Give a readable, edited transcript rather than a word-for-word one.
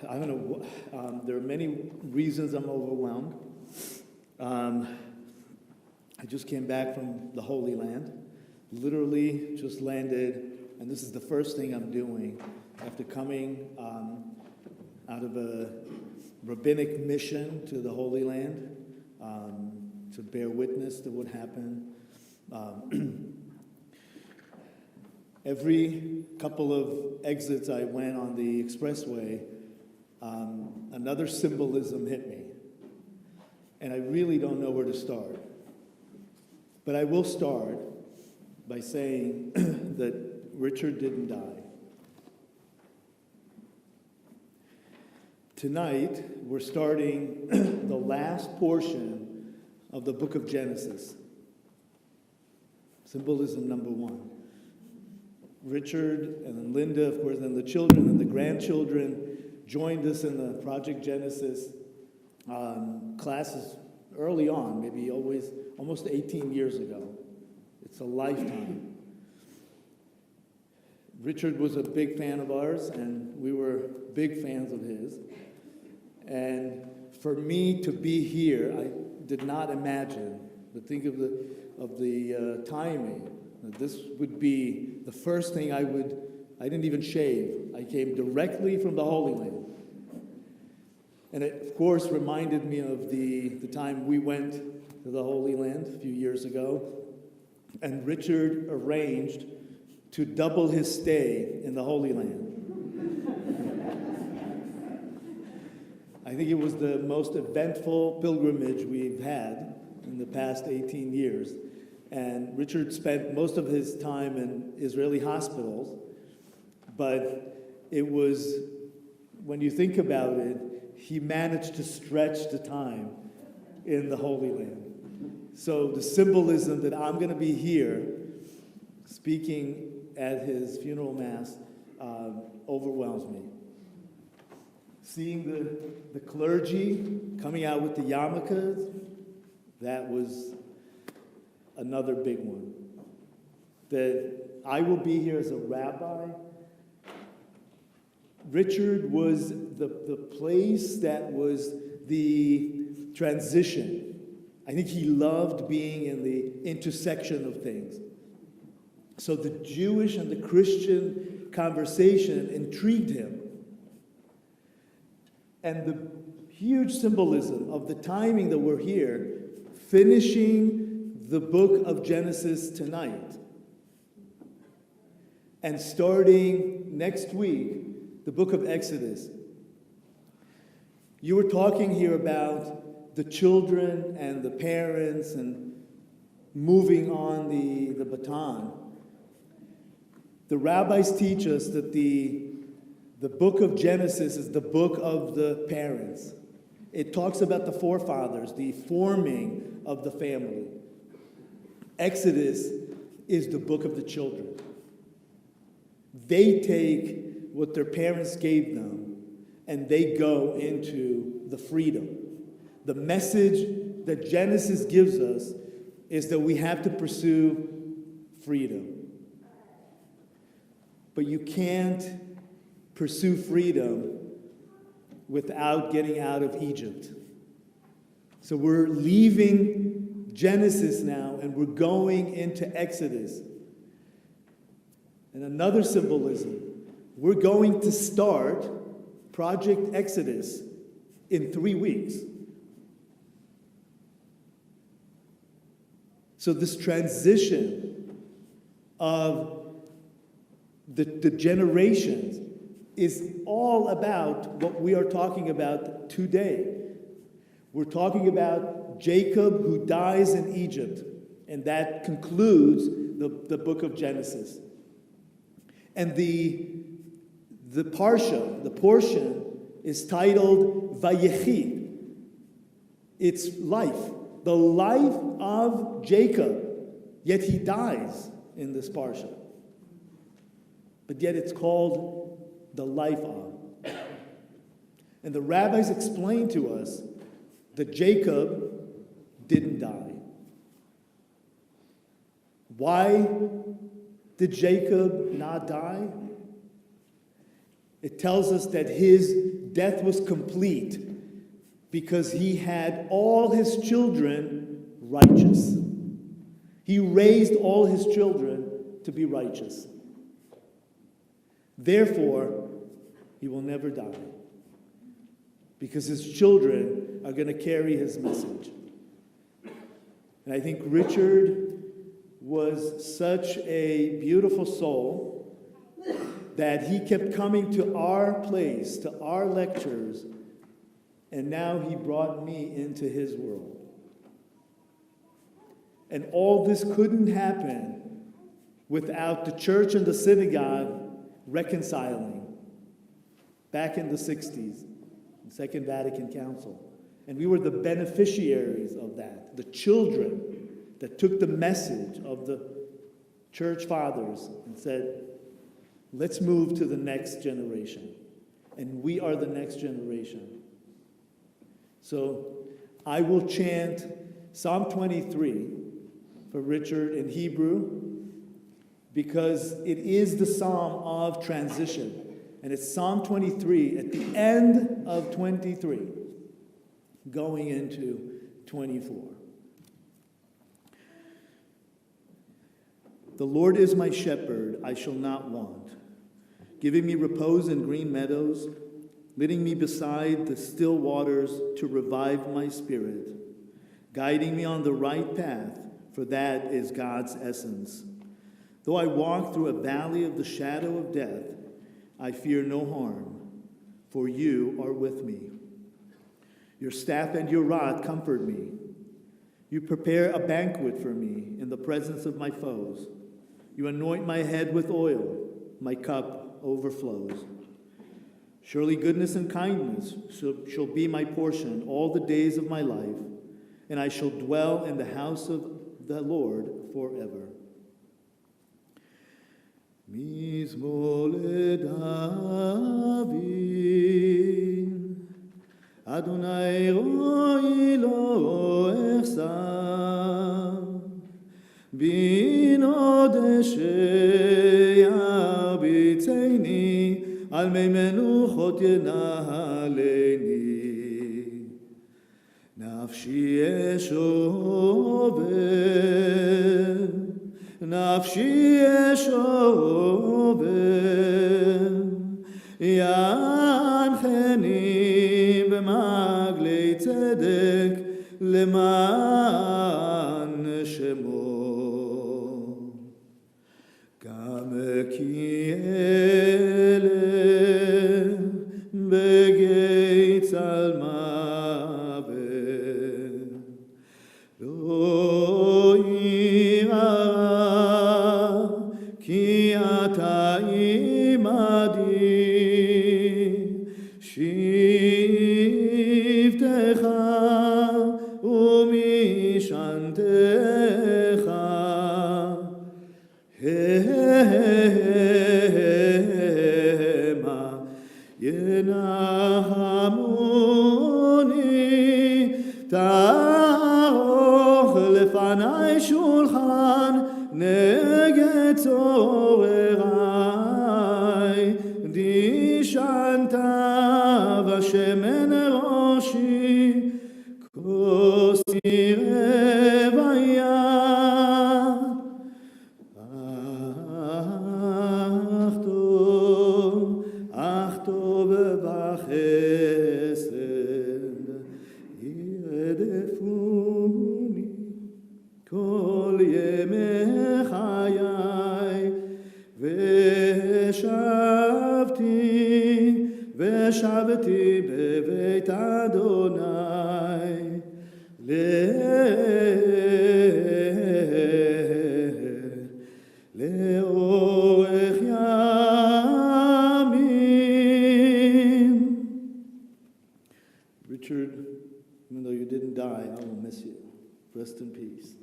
I don't know, there are many reasons I'm overwhelmed. I just came back from the Holy Land, literally just landed, and this is the first thing I'm doing after coming out of a rabbinic mission to the Holy Land to bear witness to what happened. Every couple of exits I went on the expressway, another symbolism hit me. And I really don't know where to start. But I will start by saying that Richard didn't die. Tonight, we're starting the last portion of the book of Genesis. Symbolism number one. Richard and then Linda, of course, and the children and the grandchildren joined us in the Project Genesis classes early on, maybe almost 18 years ago. It's a lifetime. Richard was a big fan of ours, and we were big fans of his. And for me to be here, I did not imagine, but think of the timing. This would be the first thing I didn't even shave. I came directly from the Holy Land. And it, of course, reminded me of the time we went to the Holy Land a few years ago. And Richard arranged to double his stay in the Holy Land. I think it was the most eventful pilgrimage we've had in the past 18 years. And Richard spent most of his time in Israeli hospitals, but it was, when you think about it, he managed to stretch the time in the Holy Land. So the symbolism that I'm going to be here speaking at his funeral mass overwhelms me. Seeing the clergy coming out with the yarmulkes, that was another big one. That I will be here as a rabbi. Richard was the place that was the transition. I think he loved being in the intersection of things. So the Jewish and the Christian conversation intrigued him. And the huge symbolism of the timing that we're here, finishing the book of Genesis tonight, and starting next week, the book of Exodus. You were talking here about the children and the parents and moving on the baton. The rabbis teach us that the book of Genesis is the book of the parents. It talks about the forefathers, the forming of the family. Exodus is the book of the children. They take what their parents gave them and they go into the freedom. The message that Genesis gives us is that we have to pursue freedom. But you can't pursue freedom without getting out of Egypt. So we're leaving Genesis now and we're going into Exodus. And another symbolism, we're going to start Project Exodus in 3 weeks. So this transition of the generations is all about what we are talking about today. We're talking about Jacob who dies in Egypt, and that concludes the book of Genesis. And the parsha, the portion, is titled Vayechi. It's life, the life of Jacob, yet he dies in this parsha. But yet it's called the life of. And the rabbis explain to us that Jacob didn't die. Why did Jacob not die? It tells us that his death was complete because he had all his children righteous. He raised all his children to be righteous. Therefore, he will never die, because his children are going to carry his message. And I think Richard was such a beautiful soul that he kept coming to our place, to our lectures, and now he brought me into his world. And all this couldn't happen without the church and the synagogue reconciling back in the 60s, the Second Vatican Council. And we were the beneficiaries of that, the children that took the message of the church fathers and said, let's move to the next generation. And we are the next generation. So I will chant Psalm 23 for Richard in Hebrew, because it is the psalm of transition. And it's Psalm 23 at the end of 23, going into 24. The Lord is my shepherd, I shall not want, giving me repose in green meadows, leading me beside the still waters to revive my spirit, guiding me on the right path, for that is God's essence. Though I walk through a valley of the shadow of death, I fear no harm, for you are with me. Your staff and your rod comfort me. You prepare a banquet for me in the presence of my foes. You anoint my head with oil, my cup overflows. Surely goodness and kindness shall be my portion all the days of my life, and I shall dwell in the house of the Lord forever. Mizmor leDavid, Adonai roi lo echsa, binod sheyarbitzeni, al mei menuchot yenahaleni. Nafshi eshover, nafshi eshover, yancheni b'maglei tzedek leman shemo. Gam ki ele begeitz almavet, lo ira ki ata imadi, shivtecha umishantecha, hema yenahamuni, ta'aroch lefanai shulchan neged tzorerai, dishanta v'shemen roshi, kosi revaya. Ach tov v'chesed yirדפוני kol yemei chayai, ושבתי בבית אדוני לאורך ימים. Richard, even though you didn't die, I will miss you. Rest in peace.